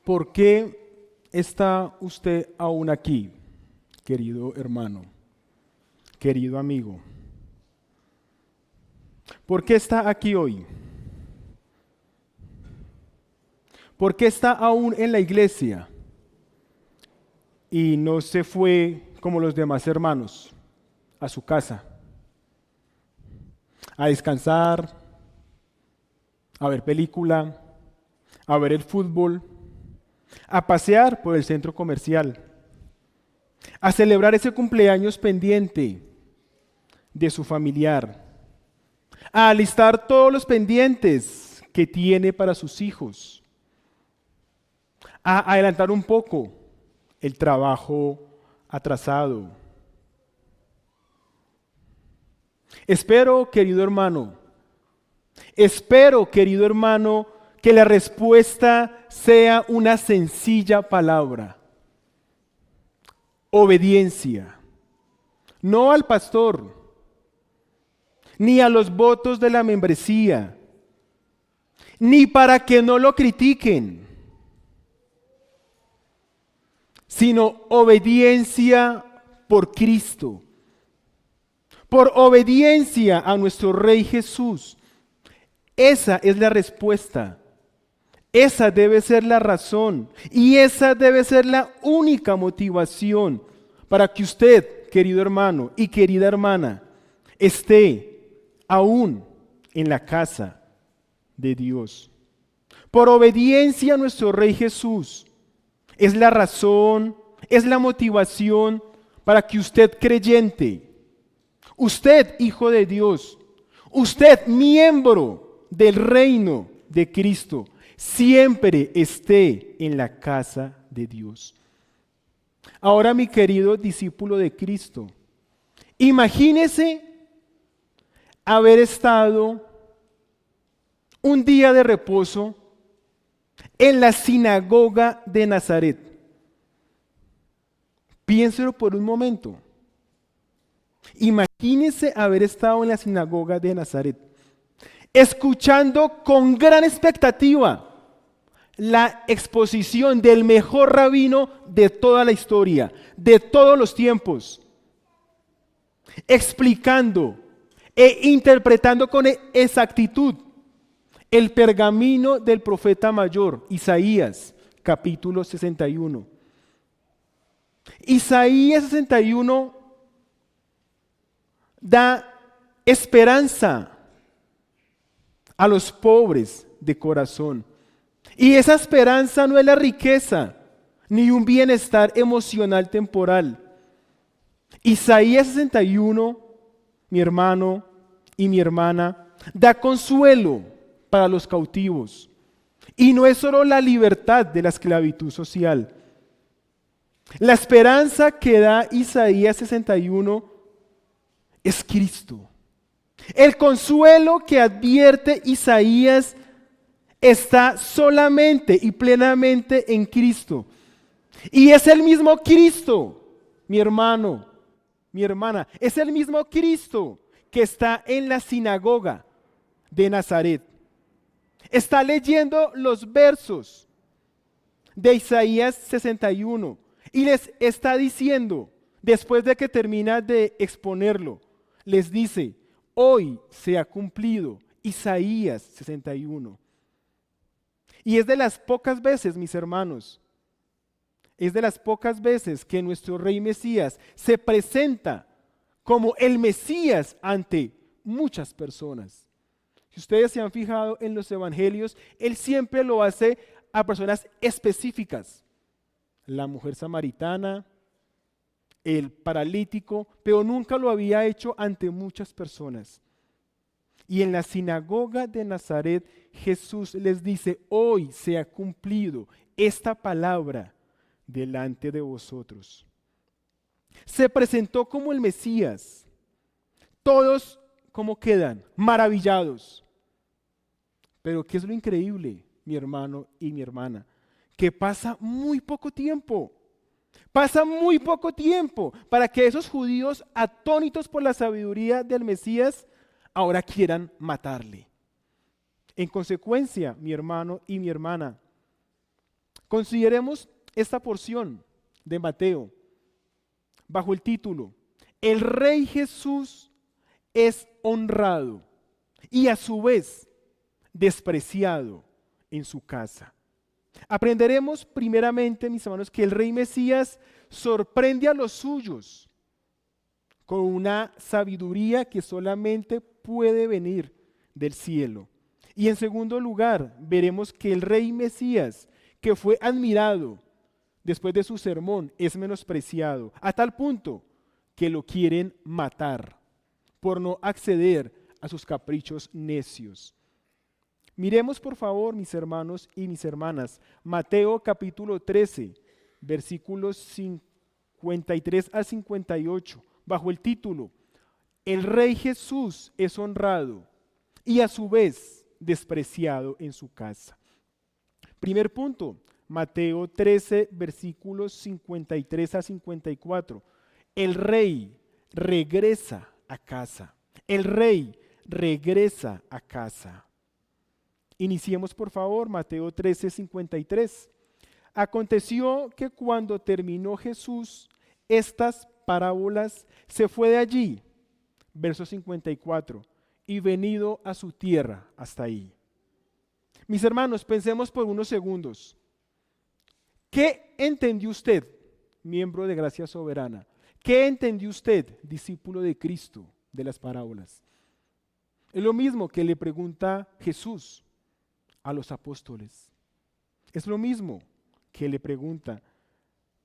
¿Por qué está usted aún aquí, querido hermano, querido amigo? ¿Por qué está aquí hoy? ¿Por qué está aún en la iglesia y no se fue como los demás hermanos a su casa a descansar, a ver película, a ver el fútbol, a pasear por el centro comercial, a celebrar ese cumpleaños pendiente de su familiar, a alistar todos los pendientes que tiene para sus hijos, a adelantar un poco el trabajo atrasado? Espero, querido hermano, que la respuesta sea una sencilla palabra: obediencia. No al pastor, ni a los votos de la membresía, ni para que no lo critiquen, sino obediencia por Cristo, por obediencia a nuestro Rey Jesús. Esa es la respuesta, esa debe ser la razón y esa debe ser la única motivación para que usted, querido hermano y querida hermana, esté aún en la casa de Dios. Por obediencia a nuestro Rey Jesús es la razón, es la motivación para que usted creyente, usted hijo de Dios, usted miembro del reino de Cristo, siempre esté en la casa de Dios. Ahora, mi querido discípulo de Cristo, imagínese haber estado un día de reposo en la sinagoga de Nazaret. Piénselo por un momento. Imagínese haber estado en la sinagoga de Nazaret, escuchando con gran expectativa la exposición del mejor rabino de toda la historia, de todos los tiempos, explicando e interpretando con exactitud el pergamino del profeta mayor, Isaías, capítulo 61. Isaías 61 da esperanza a los pobres de corazón. Y esa esperanza no es la riqueza, ni un bienestar emocional temporal. Isaías 61, mi hermano y mi hermana, da consuelo para los cautivos. Y no es solo la libertad de la esclavitud social. La esperanza que da Isaías 61 es Cristo. El consuelo que advierte Isaías está solamente y plenamente en Cristo. Y es el mismo Cristo, mi hermano, mi hermana, es el mismo Cristo que está en la sinagoga de Nazaret. Está leyendo los versos de Isaías 61 y les está diciendo, después de que termina de exponerlo, les dice: hoy se ha cumplido Isaías 61. Y es de las pocas veces, mis hermanos, es de las pocas veces que nuestro Rey Mesías se presenta como el Mesías ante muchas personas. Si ustedes se han fijado en los evangelios, Él siempre lo hace a personas específicas. La mujer samaritana, el paralítico, pero nunca lo había hecho ante muchas personas. Y en la sinagoga de Nazaret, Jesús les dice: hoy se ha cumplido esta palabra delante de vosotros. Se presentó como el Mesías. Todos, ¿cómo quedan? Maravillados. Pero ¿qué es lo increíble, mi hermano y mi hermana? Que pasa muy poco tiempo. Pasa muy poco tiempo para que esos judíos, atónitos por la sabiduría del Mesías, ahora quieran matarle. En consecuencia, mi hermano y mi hermana, Consideremos esta porción de Mateo bajo el título: El Rey Jesús es honrado y a su vez despreciado en su casa. Aprenderemos primeramente, mis hermanos, que el Rey Mesías sorprende a los suyos con una sabiduría que solamente puede venir del cielo. Y en segundo lugar, veremos que el Rey Mesías, que fue admirado después de su sermón, es menospreciado a tal punto que lo quieren matar por no acceder a sus caprichos necios. Miremos por favor, mis hermanos y mis hermanas, Mateo capítulo 13, versículos 53 a 58, bajo el título: El Rey Jesús es honrado y a su vez despreciado en su casa. Primer punto, Mateo 13, versículos 53 a 54. El Rey regresa a casa. El Rey regresa a casa. Iniciemos por favor, Mateo 13, 53. Aconteció que cuando terminó Jesús estas parábolas, se fue de allí, verso 54, y venido a su tierra. Hasta ahí. Mis hermanos, pensemos por unos segundos. ¿Qué entendió usted, miembro de Gracia Soberana? ¿Qué entendió usted, discípulo de Cristo, de las parábolas? Es lo mismo que le pregunta Jesús a los apóstoles. Es lo mismo que le pregunta.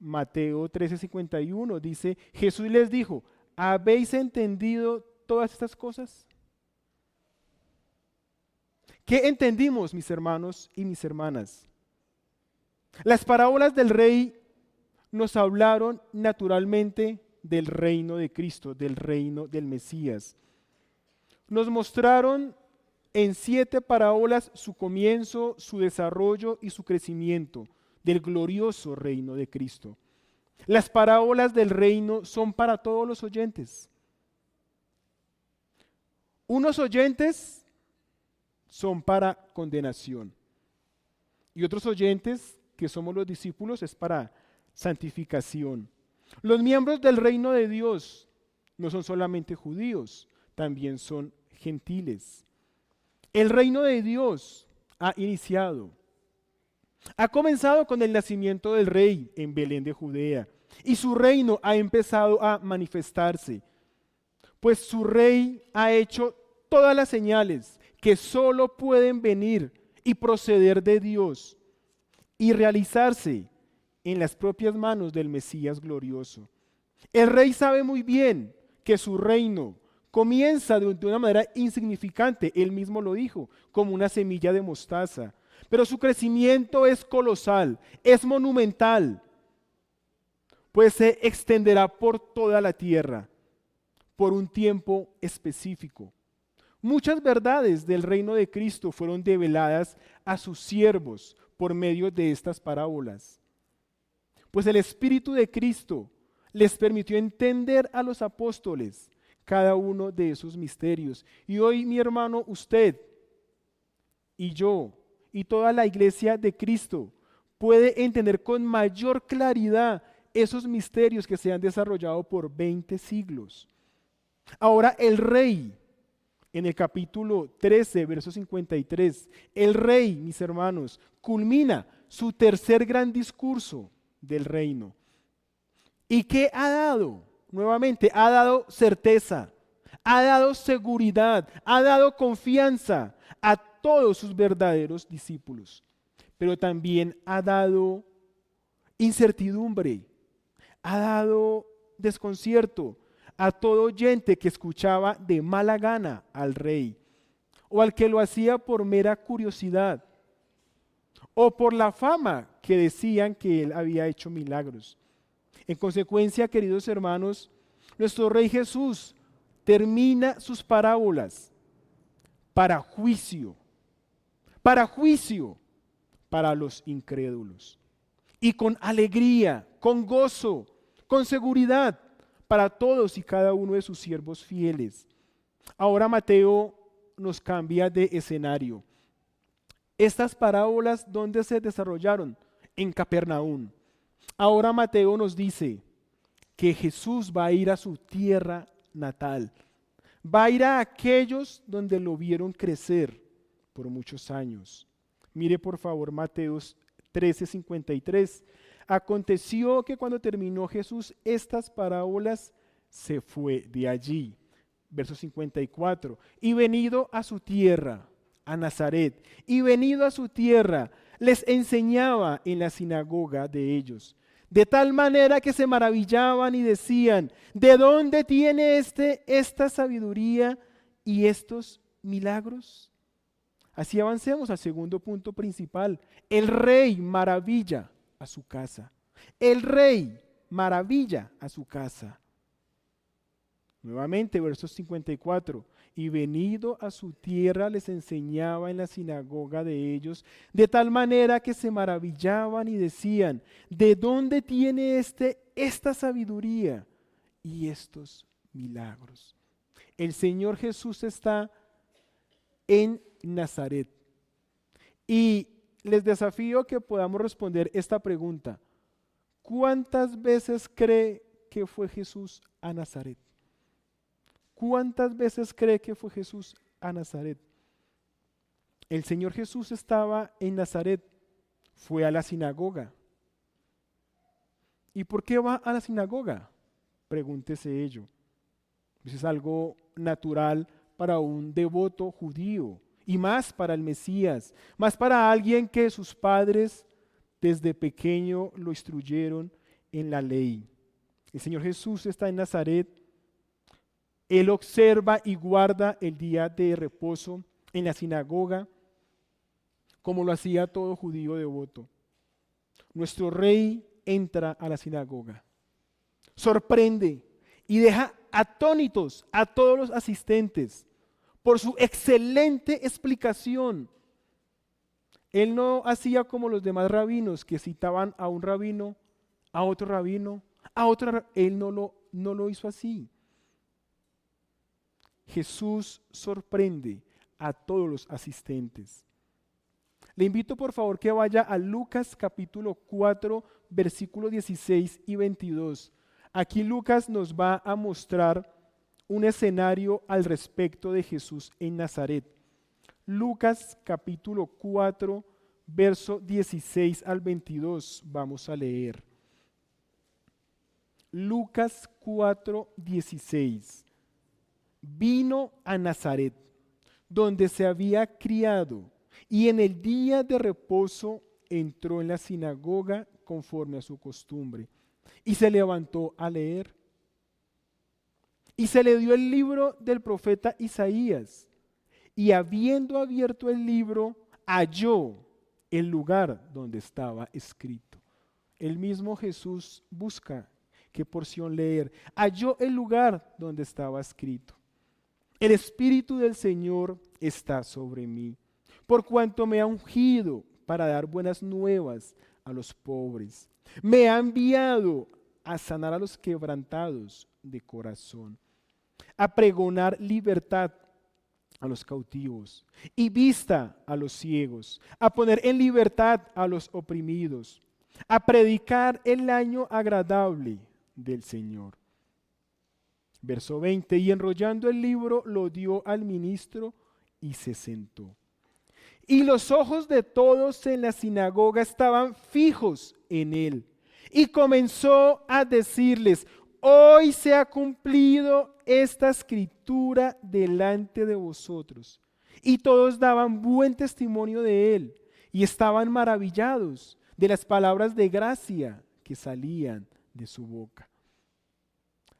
Mateo 13:51 dice: Jesús les dijo: ¿habéis entendido todas estas cosas? ¿Qué entendimos, mis hermanos y mis hermanas? Las parábolas del Rey nos hablaron naturalmente del reino de Cristo, del reino del Mesías. Nos mostraron en 7 parábolas su comienzo, su desarrollo y su crecimiento del glorioso reino de Cristo. Las parábolas del reino son para todos los oyentes. Unos oyentes son para condenación y otros oyentes, que somos los discípulos, es para santificación. Los miembros del reino de Dios no son solamente judíos, también son gentiles. El reino de Dios ha iniciado. Ha comenzado con el nacimiento del rey en Belén de Judea y su reino ha empezado a manifestarse, pues su rey ha hecho todas las señales que solo pueden venir y proceder de Dios y realizarse en las propias manos del Mesías glorioso. El rey sabe muy bien que su reino comienza de una manera insignificante, él mismo lo dijo, como una semilla de mostaza, pero su crecimiento es colosal, es monumental, pues se extenderá por toda la tierra, por un tiempo específico. Muchas verdades del reino de Cristo fueron develadas a sus siervos por medio de estas parábolas, pues el Espíritu de Cristo les permitió entender a los apóstoles cada uno de esos misterios. Y hoy, mi hermano, usted y yo y toda la iglesia de Cristo puede entender con mayor claridad esos misterios que se han desarrollado por 20 siglos. Ahora el rey, en el capítulo 13, verso 53, el rey, mis hermanos, culmina su tercer gran discurso del reino. ¿Y qué ha dado? Nuevamente, ha dado certeza, ha dado seguridad, ha dado confianza a todos sus verdaderos discípulos, pero también ha dado incertidumbre, ha dado desconcierto a todo oyente que escuchaba de mala gana al rey, o al que lo hacía por mera curiosidad, o por la fama que decían que él había hecho milagros. En consecuencia, queridos hermanos, nuestro Rey Jesús termina sus parábolas para juicio para los incrédulos, y con alegría, con gozo, con seguridad para todos y cada uno de sus siervos fieles. Ahora Mateo nos cambia de escenario. Estas parábolas, ¿dónde se desarrollaron? en Capernaum. Ahora Mateo nos dice que Jesús va a ir a su tierra natal. Va a ir a aquellos donde lo vieron crecer por muchos años. Mire por favor Mateo 13:53. Aconteció que cuando terminó Jesús estas parábolas, se fue de allí. Verso 54. Y venido a su tierra, a Nazaret, y venido a su tierra, les enseñaba en la sinagoga de ellos. De tal manera que se maravillaban y decían, ¿de dónde tiene esta sabiduría y estos milagros? Así avancemos al segundo punto principal. El rey maravilla a su casa. El rey maravilla a su casa. Nuevamente, verso 54. Y venido a su tierra les enseñaba en la sinagoga de ellos, de tal manera que se maravillaban y decían, ¿de dónde tiene esta sabiduría y estos milagros? El Señor Jesús está en Nazaret. Y les desafío que podamos responder esta pregunta. ¿Cuántas veces cree que fue Jesús a Nazaret? ¿Cuántas veces cree que fue Jesús a Nazaret? El Señor Jesús estaba en Nazaret, fue a la sinagoga. ¿Y por qué va a la sinagoga? Pregúntese ello. Eso es algo natural para un devoto judío y más para el Mesías, más para alguien que sus padres desde pequeño lo instruyeron en la ley. El Señor Jesús está en Nazaret. Él observa y guarda el día de reposo en la sinagoga, como lo hacía todo judío devoto. Nuestro rey entra a la sinagoga, sorprende y deja atónitos a todos los asistentes por su excelente explicación. Él no hacía como los demás rabinos que citaban a un rabino, a otro rabino, a otro. Él no lo hizo así. Jesús sorprende a todos los asistentes. Le invito por favor que vaya a Lucas capítulo 4, versículos 16 y 22. Aquí Lucas nos va a mostrar un escenario al respecto de Jesús en Nazaret. Lucas capítulo 4, verso 16 al 22. Vamos a leer. Lucas 4, 16. Vino a Nazaret, donde se había criado, y en el día de reposo entró en la sinagoga conforme a su costumbre, y se levantó a leer. Y se le dio el libro del profeta Isaías, y habiendo abierto el libro, halló el lugar donde estaba escrito. El mismo Jesús busca qué porción leer. Halló el lugar donde estaba escrito. El Espíritu del Señor está sobre mí, por cuanto me ha ungido para dar buenas nuevas a los pobres. Me ha enviado a sanar a los quebrantados de corazón, a pregonar libertad a los cautivos y vista a los ciegos, a poner en libertad a los oprimidos, a predicar el año agradable del Señor. Verso 20, y enrollando el libro lo dio al ministro y se sentó. Y los ojos de todos en la sinagoga estaban fijos en él. Y comenzó a decirles, hoy se ha cumplido esta escritura delante de vosotros. Y todos daban buen testimonio de él y estaban maravillados de las palabras de gracia que salían de su boca.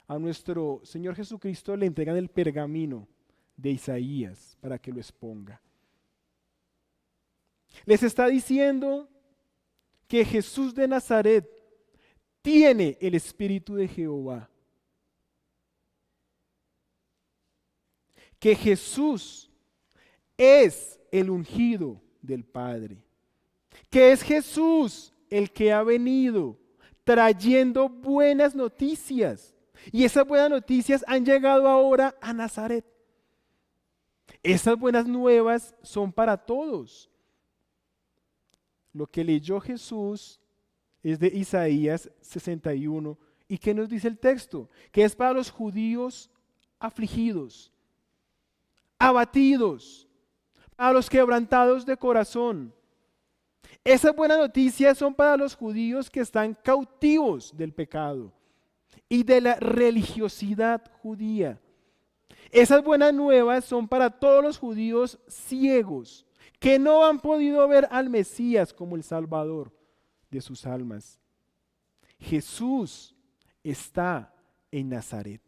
A nuestro Señor Jesucristo le entregan el pergamino de Isaías para que lo exponga. Les está diciendo que Jesús de Nazaret tiene el Espíritu de Jehová. Que Jesús es el ungido del Padre. Que es Jesús el que ha venido trayendo buenas noticias. Y esas buenas noticias han llegado ahora a Nazaret. Esas buenas nuevas son para todos. Lo que leyó Jesús es de Isaías 61. ¿Y qué nos dice el texto? Que es para los judíos afligidos, abatidos, a los quebrantados de corazón. Esas buenas noticias son para los judíos que están cautivos del pecado y de la religiosidad judía. Esas buenas nuevas son para todos los judíos ciegos que no han podido ver al Mesías como el Salvador de sus almas. Jesús está en Nazaret.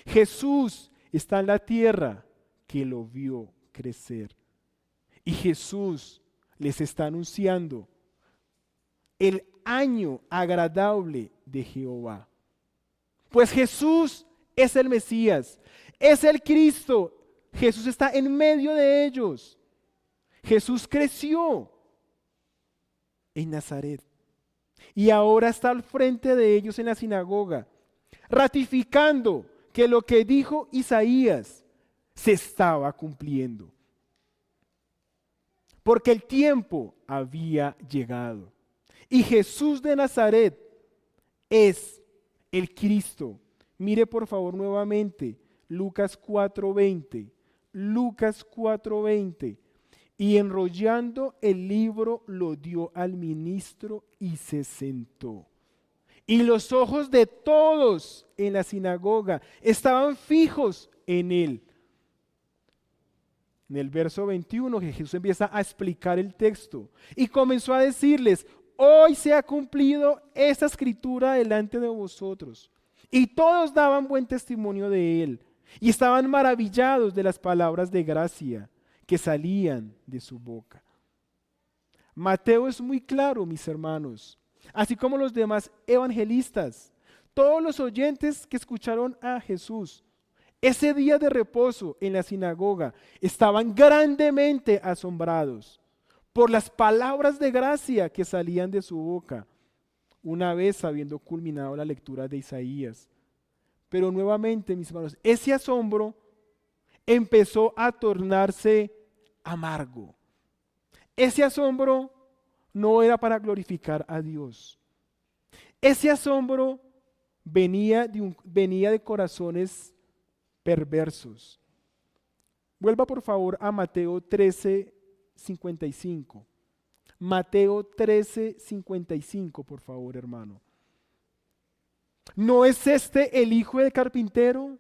Jesús está en la tierra que lo vio crecer. Y Jesús les está anunciando el año agradable de Jehová. Pues Jesús es el Mesías, es el Cristo. Jesús está en medio de ellos. Jesús creció en Nazaret y ahora está al frente de ellos en la sinagoga, ratificando que lo que dijo Isaías se estaba cumpliendo. Porque el tiempo había llegado. Y Jesús de Nazaret es el Cristo. Mire por favor nuevamente Lucas 4:20. Lucas 4:20. Y enrollando el libro lo dio al ministro y se sentó. Y los ojos de todos en la sinagoga estaban fijos en él. En el verso 21 Jesús empieza a explicar el texto y comenzó a decirles: hoy se ha cumplido esta escritura delante de vosotros. Y todos daban buen testimonio de él y estaban maravillados de las palabras de gracia que salían de su boca. Mateo es muy claro, mis hermanos, así como los demás evangelistas, todos los oyentes que escucharon a Jesús ese día de reposo en la sinagoga estaban grandemente asombrados por las palabras de gracia que salían de su boca, una vez habiendo culminado la lectura de Isaías. Pero nuevamente, mis hermanos, ese asombro empezó a tornarse amargo. Ese asombro no era para glorificar a Dios. Ese asombro venía de corazones perversos. Vuelva por favor a Mateo 13:55. Mateo 13:55, por favor, hermano. ¿No es este el hijo del carpintero?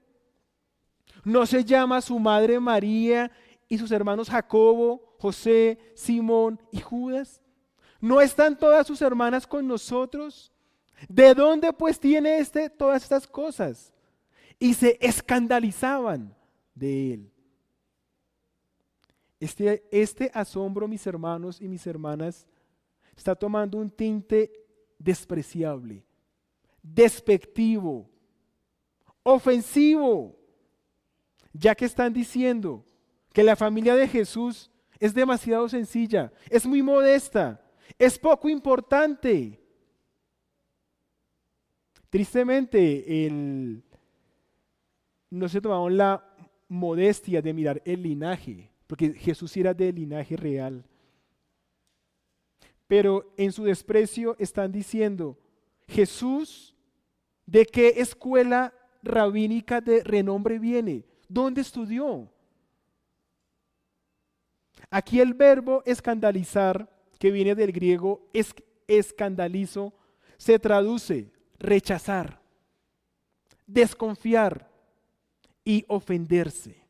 ¿No se llama su madre María y sus hermanos Jacobo, José, Simón y Judas? ¿No están todas sus hermanas con nosotros? ¿De dónde pues tiene todas estas cosas? Y se escandalizaban de él. Este asombro, mis hermanos y mis hermanas, está tomando un tinte despreciable, despectivo, ofensivo, ya que están diciendo que la familia de Jesús es demasiado sencilla, es muy modesta, es poco importante. Tristemente, no se tomaron la modestia de mirar el linaje, porque Jesús era de linaje real. Pero en su desprecio están diciendo: Jesús, ¿de qué escuela rabínica de renombre viene? ¿Dónde estudió? Aquí el verbo escandalizar, que viene del griego escandalizo, se traduce rechazar, desconfiar y ofenderse.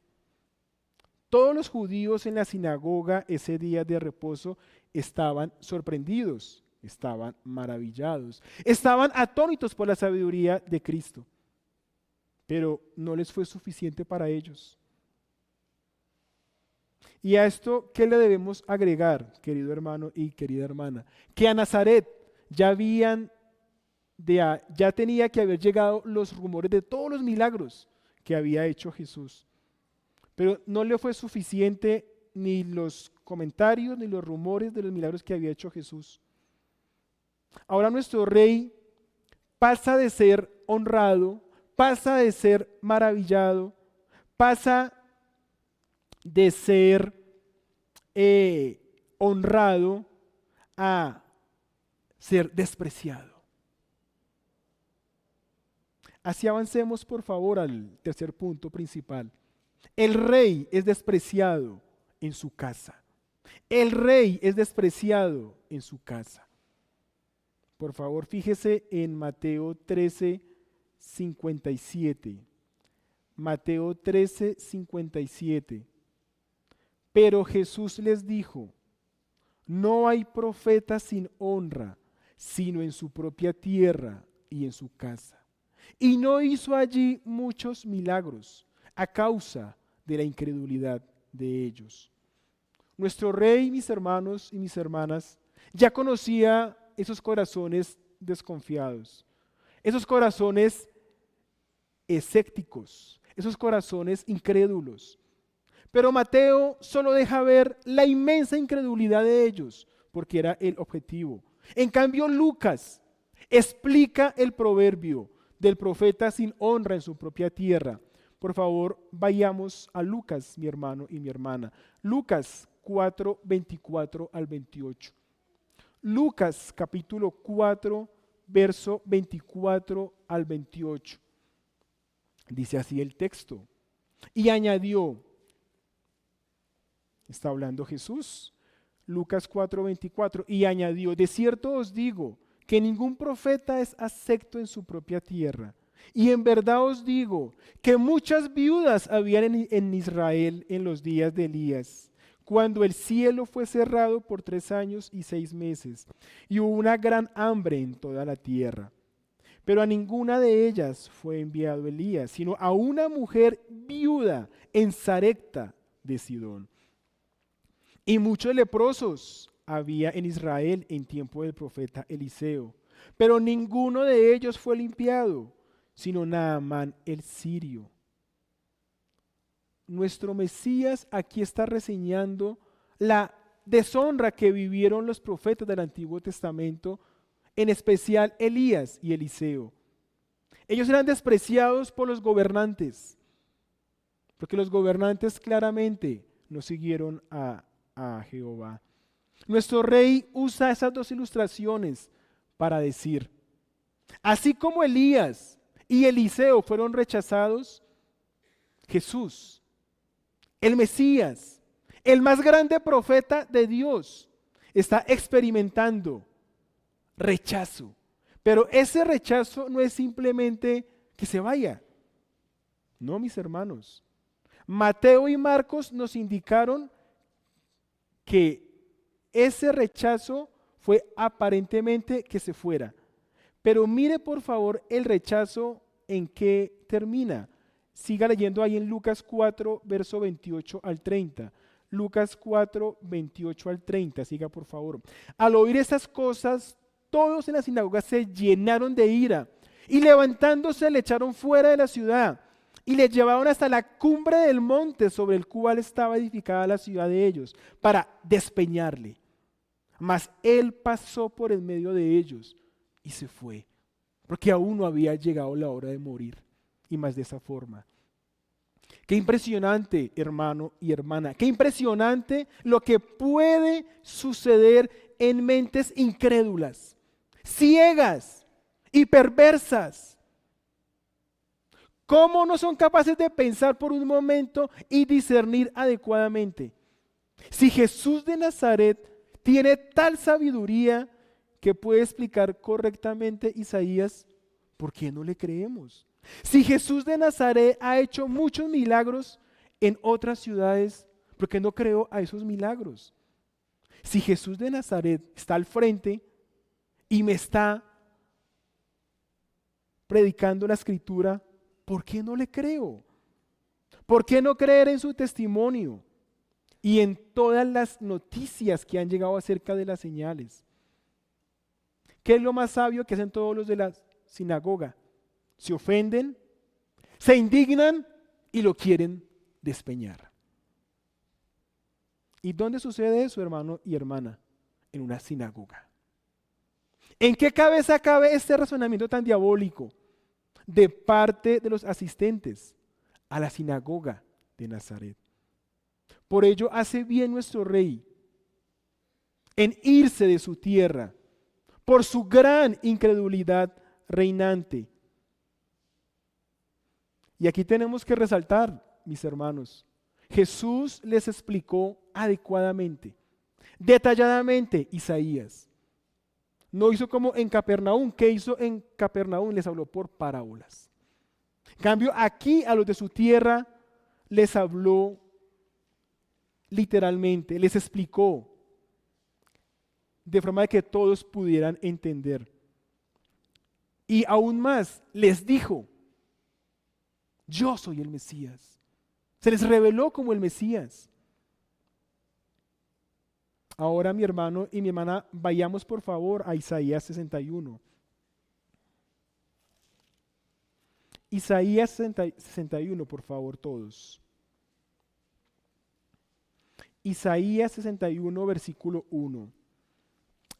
Todos los judíos en la sinagoga ese día de reposo estaban sorprendidos, estaban maravillados, estaban atónitos por la sabiduría de Cristo, pero no les fue suficiente para ellos. Y a esto, ¿qué le debemos agregar, querido hermano y querida hermana? Que a Nazaret ya tenía que haber llegado los rumores de todos los milagros que había hecho Jesús. Pero no le fue suficiente ni los comentarios ni los rumores de los milagros que había hecho Jesús. Ahora nuestro rey pasa de ser honrado, pasa de ser maravillado, pasa de ser honrado a ser despreciado. Así avancemos, por favor, al tercer punto principal. El rey es despreciado en su casa. El rey es despreciado en su casa. Por favor, fíjese en Mateo 13:57. Mateo 13:57. Pero Jesús les dijo: no hay profeta sin honra, sino en su propia tierra y en su casa. Y no hizo allí muchos milagros a causa de la incredulidad de ellos. Nuestro rey, mis hermanos y mis hermanas, ya conocía esos corazones desconfiados, esos corazones escépticos, esos corazones incrédulos. Pero Mateo solo deja ver la inmensa incredulidad de ellos, porque era el objetivo. En cambio, Lucas explica el proverbio del profeta sin honra en su propia tierra. Por favor, vayamos a Lucas, mi hermano y mi hermana. Lucas 4:24 al 28. Lucas capítulo 4, verso 24 al 28. Dice así el texto. Y añadió, está hablando Jesús, Lucas 4:24, y añadió: de cierto os digo que ningún profeta es acepto en su propia tierra. Y en verdad os digo que muchas viudas habían en Israel en los días de Elías, cuando el cielo fue cerrado por 3 años y 6 meses, y hubo una gran hambre en toda la tierra. Pero a ninguna de ellas fue enviado Elías, sino a una mujer viuda en Sarepta de Sidón. Y muchos leprosos había en Israel en tiempo del profeta Eliseo, pero ninguno de ellos fue limpiado, sino Naamán el sirio. Nuestro Mesías aquí está reseñando la deshonra que vivieron los profetas del Antiguo Testamento, en especial Elías y Eliseo. Ellos eran despreciados por los gobernantes, porque los gobernantes claramente no siguieron a Jehová. Nuestro rey usa esas dos ilustraciones para decir, así como Elías y Eliseo fueron rechazados, Jesús, el Mesías, el más grande profeta de Dios, está experimentando rechazo. Pero ese rechazo no es simplemente que se vaya. No, mis hermanos. Mateo y Marcos nos indicaron que ese rechazo fue aparentemente que se fuera. Pero mire por favor el rechazo en que termina. Siga leyendo ahí en Lucas 4, verso 28 al 30. Lucas 4, 28 al 30. Siga por favor. Al oír esas cosas, todos en la sinagoga se llenaron de ira y levantándose le echaron fuera de la ciudad y le llevaron hasta la cumbre del monte sobre el cual estaba edificada la ciudad de ellos para despeñarle. Mas él pasó por el medio de ellos y se fue, porque aún no había llegado la hora de morir, y más de esa forma. Qué impresionante, hermano y hermana, qué impresionante lo que puede suceder en mentes incrédulas, ciegas y perversas. ¿Cómo no son capaces de pensar por un momento y discernir adecuadamente? Si Jesús de Nazaret tiene tal sabiduría que puede explicar correctamente Isaías, ¿por qué no le creemos? Si Jesús de Nazaret ha hecho muchos milagros en otras ciudades, ¿por qué no creo a esos milagros? Si Jesús de Nazaret está al frente y me está predicando la Escritura, ¿por qué no le creo? ¿Por qué no creer en su testimonio y en todas las noticias que han llegado acerca de las señales? ¿Qué es lo más sabio que hacen todos los de la sinagoga? Se ofenden, se indignan y lo quieren despeñar. ¿Y dónde sucede eso, hermano y hermana? En una sinagoga. ¿En qué cabeza cabe este razonamiento tan diabólico de parte de los asistentes a la sinagoga de Nazaret? Por ello hace bien nuestro rey en irse de su tierra, por su gran incredulidad reinante. Y aquí tenemos que resaltar, mis hermanos, Jesús les explicó adecuadamente, detalladamente Isaías. No hizo como en Capernaum. ¿Qué hizo en Capernaum? Les habló por parábolas. En cambio, aquí a los de su tierra les habló literalmente, les explicó de forma de que todos pudieran entender. Y aún más, les dijo, yo soy el Mesías. Se les reveló como el Mesías. Ahora, mi hermano y mi hermana, vayamos por favor a Isaías 61. Isaías 61, por favor, todos. Isaías 61, versículo 1.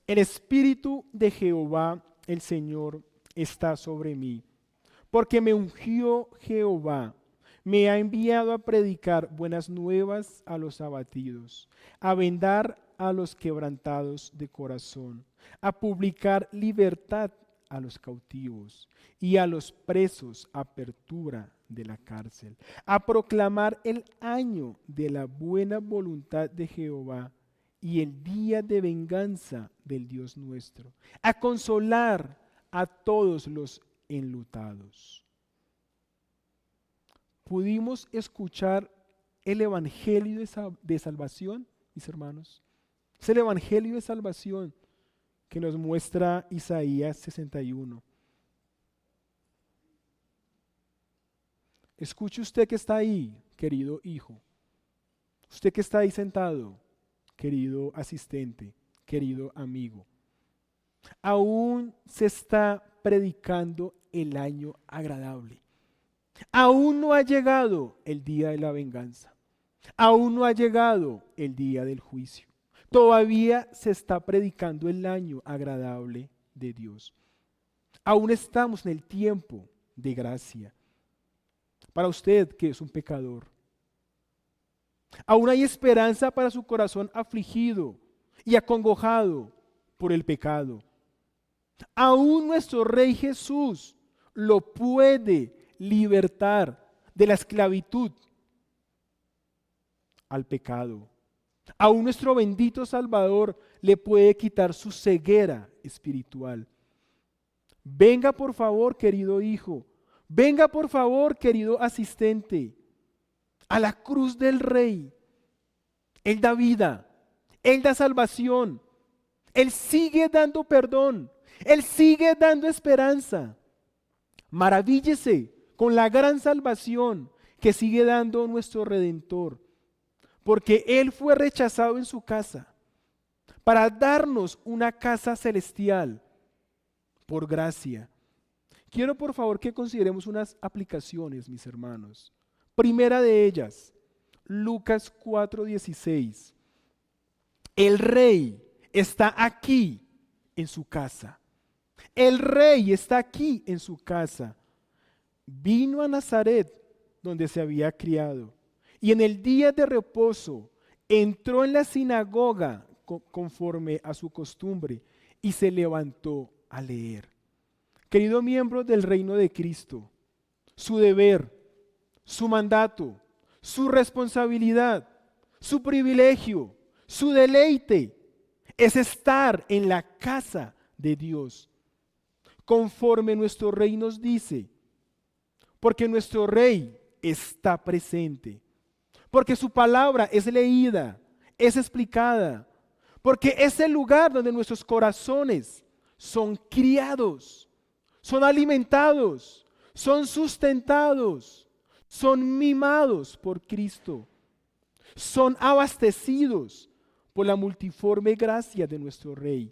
El Espíritu de Jehová, el Señor, está sobre mí, porque me ungió Jehová. Me ha enviado a predicar buenas nuevas a los abatidos, a vendar a los quebrantados de corazón, a publicar libertad a los cautivos y a los presos apertura de la cárcel, a proclamar el año de la buena voluntad de Jehová y el día de venganza del Dios nuestro, a consolar a todos los enlutados. ¿Pudimos escuchar el evangelio de salvación, mis hermanos? Es el evangelio de salvación que nos muestra Isaías 61. Escuche usted que está ahí, querido hijo. Usted que está ahí sentado, querido asistente, querido amigo. Aún se está predicando el año agradable. Aún no ha llegado el día de la venganza. Aún no ha llegado el día del juicio. Todavía se está predicando el año agradable de Dios. Aún estamos en el tiempo de gracia. Para usted que es un pecador. Aún hay esperanza para su corazón afligido y acongojado por el pecado. Aún nuestro Rey Jesús lo puede libertar de la esclavitud al pecado. Aún nuestro bendito Salvador le puede quitar su ceguera espiritual. Venga por favor, querido hijo. Venga por favor, querido asistente, a la cruz del Rey. Él da vida, Él da salvación, Él sigue dando perdón, Él sigue dando esperanza. Maravíllese con la gran salvación que sigue dando nuestro Redentor, porque Él fue rechazado en su casa para darnos una casa celestial por gracia. Quiero por favor que consideremos unas aplicaciones, mis hermanos. Primera de ellas, Lucas 4:16. El Rey está aquí en su casa. El Rey está aquí en su casa. Vino a Nazaret, donde se había criado, y en el día de reposo entró en la sinagoga conforme a su costumbre y se levantó a leer. Querido miembro del reino de Cristo, su deber, su mandato, su responsabilidad, su privilegio, su deleite es estar en la casa de Dios, conforme nuestro Rey nos dice, porque nuestro Rey está presente, porque su palabra es leída, es explicada, porque es el lugar donde nuestros corazones son criados, son alimentados, son sustentados, son mimados por Cristo, son abastecidos por la multiforme gracia de nuestro Rey.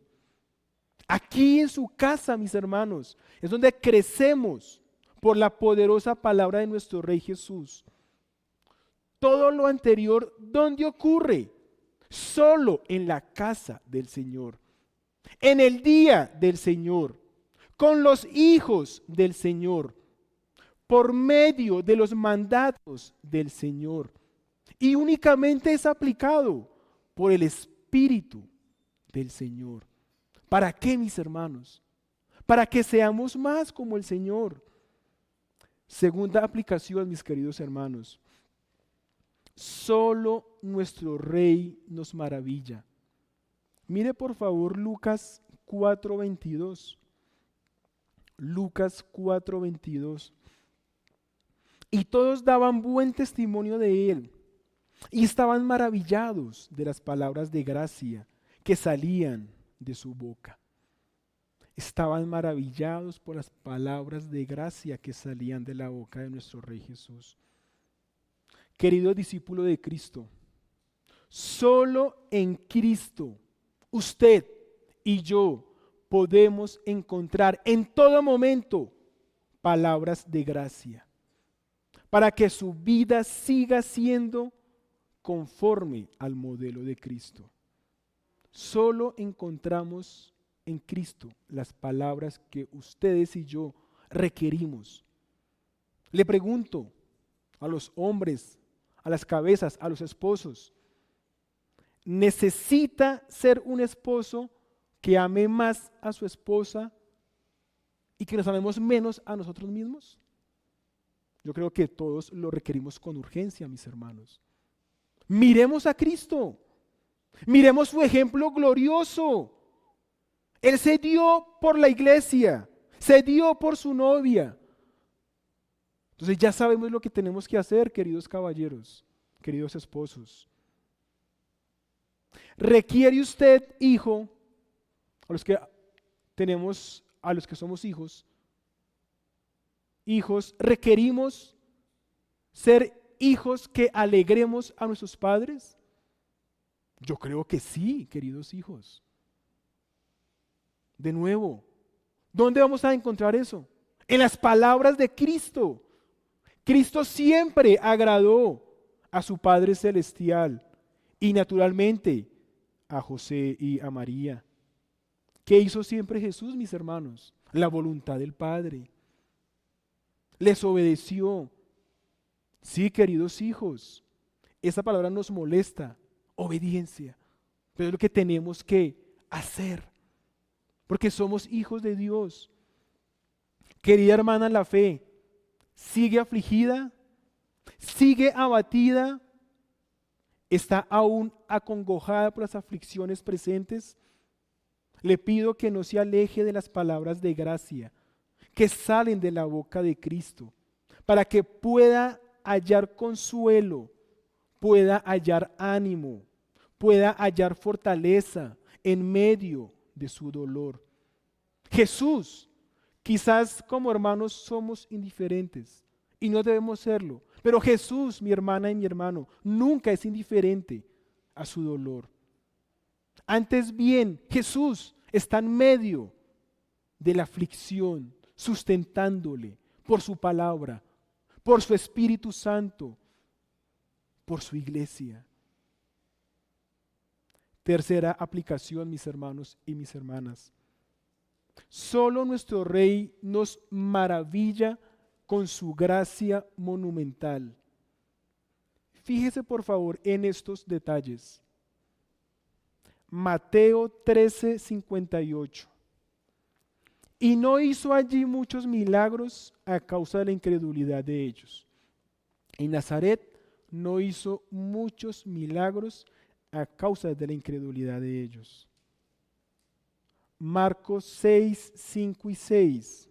Aquí en su casa, mis hermanos, es donde crecemos por la poderosa palabra de nuestro Rey Jesús. Todo lo anterior, ¿dónde ocurre? Solo en la casa del Señor, en el día del Señor, con los hijos del Señor, por medio de los mandatos del Señor. Y únicamente es aplicado por el Espíritu del Señor, ¿Para qué, mis hermanos? Para que seamos más como el Señor. Segunda aplicación, mis queridos hermanos. Solo nuestro Rey nos maravilla. Mire por favor Lucas 4:22. Lucas 4:22. Y todos daban buen testimonio de él y estaban maravillados de las palabras de gracia que salían de su boca. Estaban maravillados por las palabras de gracia que salían de la boca de nuestro Rey Jesús. Querido discípulo de Cristo, solo en Cristo usted y yo podemos encontrar en todo momento palabras de gracia para que su vida siga siendo conforme al modelo de Cristo. Solo encontramos en Cristo las palabras que ustedes y yo requerimos. Le pregunto a los hombres, a las cabezas, a los esposos, ¿necesita ser un esposo que ame más a su esposa y que nos amemos menos a nosotros mismos? Yo creo que todos lo requerimos con urgencia, mis hermanos. Miremos a Cristo, miremos su ejemplo glorioso. Él se dio por la iglesia, se dio por su novia. Entonces ya sabemos lo que tenemos que hacer, queridos caballeros, queridos esposos. ¿Requiere usted, hijo, a los que tenemos, a los que somos hijos, requerimos ser hijos que alegremos a nuestros padres? Yo creo que sí, queridos hijos. De nuevo, ¿dónde vamos a encontrar eso? En las palabras de Cristo. Cristo siempre agradó a su Padre Celestial y naturalmente a José y a María. ¿Qué hizo siempre Jesús, mis hermanos? La voluntad del Padre. Les obedeció. Sí, queridos hijos, esa palabra nos molesta, obediencia, pero es lo que tenemos que hacer, porque somos hijos de Dios. Querida hermana en la fe, ¿sigue afligida? ¿Sigue abatida? ¿Está aún acongojada por las aflicciones presentes? Le pido que no se aleje de las palabras de gracia que salen de la boca de Cristo, para que pueda hallar consuelo, pueda hallar ánimo, pueda hallar fortaleza en medio de su dolor. Jesús, quizás como hermanos somos indiferentes y no debemos serlo, pero Jesús, mi hermana y mi hermano, nunca es indiferente a su dolor. Antes bien, Jesús está en medio de la aflicción, sustentándole por su palabra, por su Espíritu Santo, por su iglesia. Tercera aplicación, mis hermanos y mis hermanas. Solo nuestro Rey nos maravilla con su gracia monumental. Fíjese por favor en estos detalles. Mateo 13:58. Y no hizo allí muchos milagros a causa de la incredulidad de ellos. En Nazaret no hizo muchos milagros a causa de la incredulidad de ellos. Marcos 6, 5 y 6.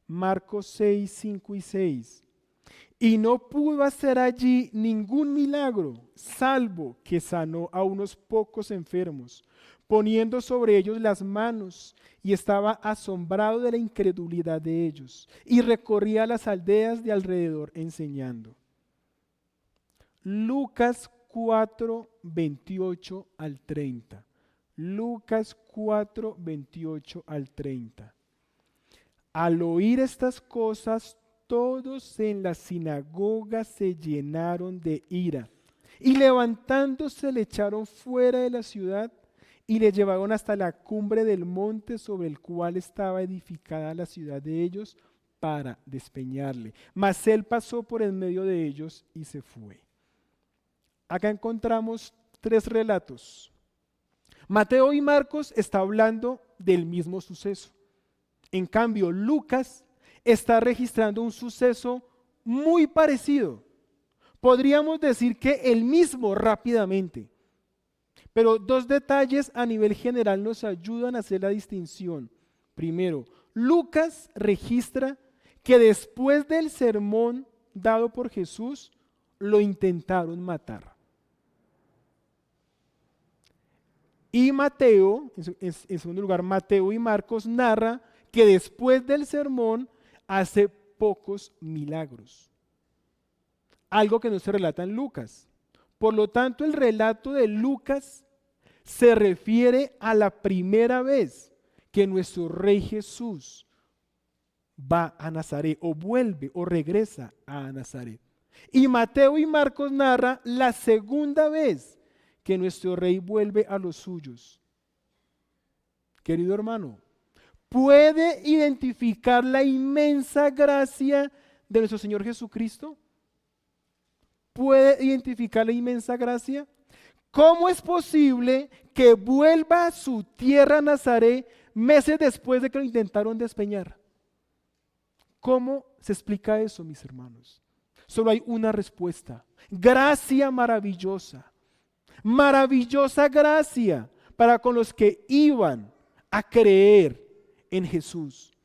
Marcos 6, 5 y 6. Y no pudo hacer allí ningún milagro, salvo que sanó a unos pocos enfermos, poniendo sobre ellos las manos, y estaba asombrado de la incredulidad de ellos, y recorría las aldeas de alrededor enseñando. Lucas 4, 28 al 30. Lucas 4, 28 al 30. Al oír estas cosas, todos en la sinagoga se llenaron de ira, y levantándose le echaron fuera de la ciudad y le llevaron hasta la cumbre del monte sobre el cual estaba edificada la ciudad de ellos para despeñarle. Mas él pasó por en medio de ellos y se fue. Acá encontramos tres relatos. Mateo y Marcos están hablando del mismo suceso. En cambio, Lucas está registrando un suceso muy parecido. Podríamos decir que el mismo rápidamente. Pero dos detalles a nivel general nos ayudan a hacer la distinción. Primero, Lucas registra que después del sermón dado por Jesús, lo intentaron matar. Y Mateo, en segundo lugar, Mateo y Marcos narra que después del sermón hace pocos milagros. Algo que no se relata en Lucas. Por lo tanto, el relato de Lucas se refiere a la primera vez que nuestro Rey Jesús va a Nazaret o vuelve o regresa a Nazaret. Y Mateo y Marcos narra la segunda vez que nuestro Rey vuelve a los suyos. Querido hermano, ¿puede identificar la inmensa gracia de nuestro Señor Jesucristo? ¿Puede identificar la inmensa gracia? ¿Cómo es posible que vuelva a su tierra Nazaret meses después de que lo intentaron despeñar? ¿Cómo se explica eso, mis hermanos? Solo hay una respuesta. Gracia maravillosa. Maravillosa gracia para con los que iban a creer en Jesús.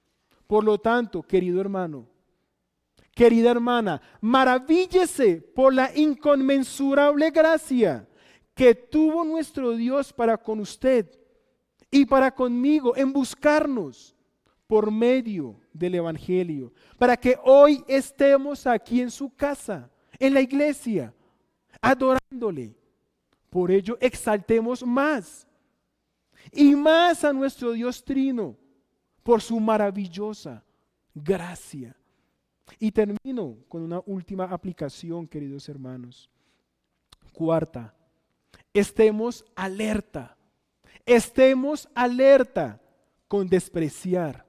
Por lo tanto, querido hermano, querida hermana, maravíllese por la inconmensurable gracia que tuvo nuestro Dios para con usted y para conmigo en buscarnos por medio del Evangelio, para que hoy estemos aquí en su casa, en la iglesia, adorándole. Por ello exaltemos más y más a nuestro Dios Trino por su maravillosa gracia. Y termino con una última aplicación, queridos hermanos. Cuarta, estemos alerta con despreciar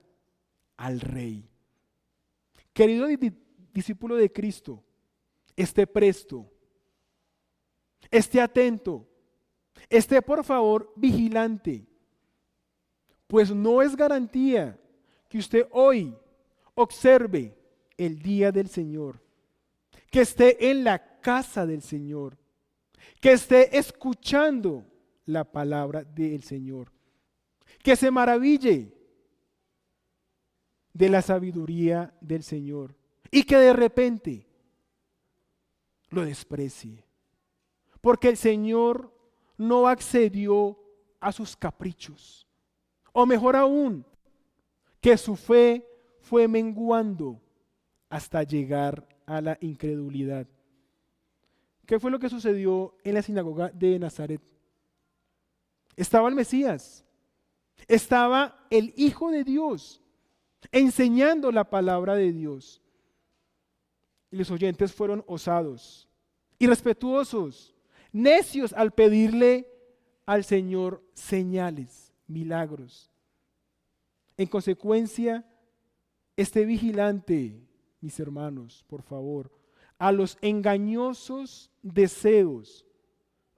al Rey. Querido discípulo de Cristo, esté presto, esté atento, esté por favor vigilante, pues no es garantía que usted hoy observe el día del Señor, que esté en la casa del Señor, que esté escuchando la palabra del Señor, que se maraville de la sabiduría del Señor y que de repente lo desprecie, porque el Señor no accedió a sus caprichos, o mejor aún, que su fe fue menguando hasta llegar a la incredulidad. ¿Qué fue lo que sucedió en la sinagoga de Nazaret? Estaba el Mesías, estaba el Hijo de Dios, enseñando la palabra de Dios. Y los oyentes fueron osados, irrespetuosos, necios al pedirle al Señor señales, milagros. En consecuencia, esté vigilante, mis hermanos, por favor, a los engañosos deseos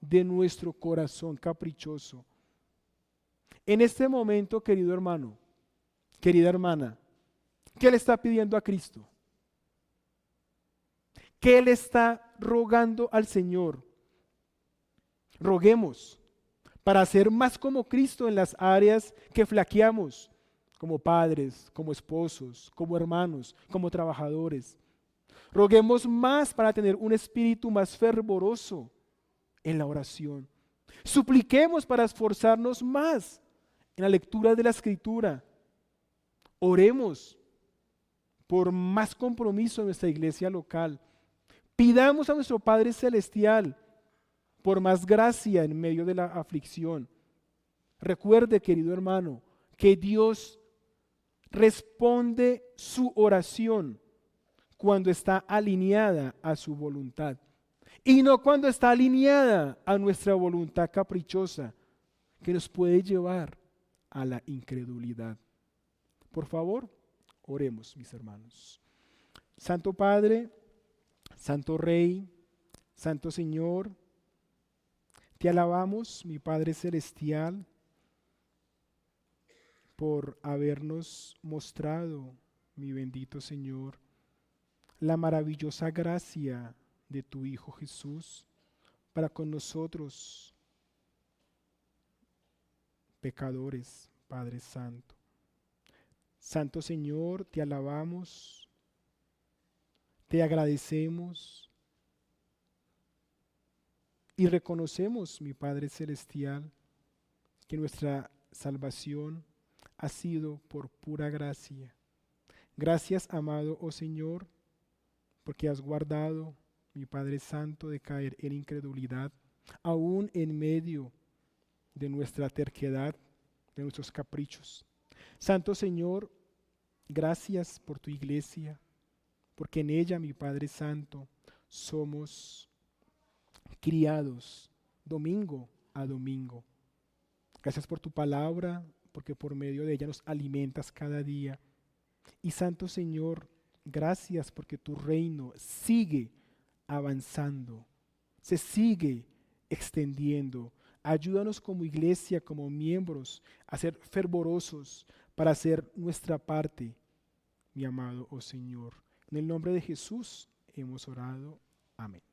de nuestro corazón caprichoso. En este momento, querido hermano, querida hermana, ¿qué le está pidiendo a Cristo? ¿Qué le está rogando al Señor? Roguemos para ser más como Cristo en las áreas que flaqueamos, como padres, como esposos, como hermanos, como trabajadores. Roguemos más para tener un espíritu más fervoroso en la oración. Supliquemos para esforzarnos más en la lectura de la Escritura. Oremos por más compromiso en nuestra iglesia local. Pidamos a nuestro Padre Celestial por más gracia en medio de la aflicción. Recuerde, querido hermano, que Dios responde su oración cuando está alineada a su voluntad y no cuando está alineada a nuestra voluntad caprichosa que nos puede llevar a la incredulidad. Por favor, oremos, mis hermanos. Santo Padre, Santo Rey, Santo Señor, Te alabamos, mi Padre Celestial, por habernos mostrado, mi bendito Señor, la maravillosa gracia de tu Hijo Jesús para con nosotros, pecadores, Padre Santo. Santo Señor, te alabamos, te agradecemos y reconocemos, mi Padre Celestial, que nuestra salvación ha sido por pura gracia. Gracias, amado oh Señor, porque has guardado, mi Padre Santo, de caer en incredulidad, aún en medio de nuestra terquedad, de nuestros caprichos. Santo Señor, gracias por tu iglesia, porque en ella, mi Padre Santo, somos criados domingo a domingo. Gracias por tu palabra, porque por medio de ella nos alimentas cada día. Y Santo Señor, gracias porque tu reino sigue avanzando, se sigue extendiendo. Ayúdanos como iglesia, como miembros, a ser fervorosos para hacer nuestra parte, mi amado oh Señor. En el nombre de Jesús hemos orado. Amén.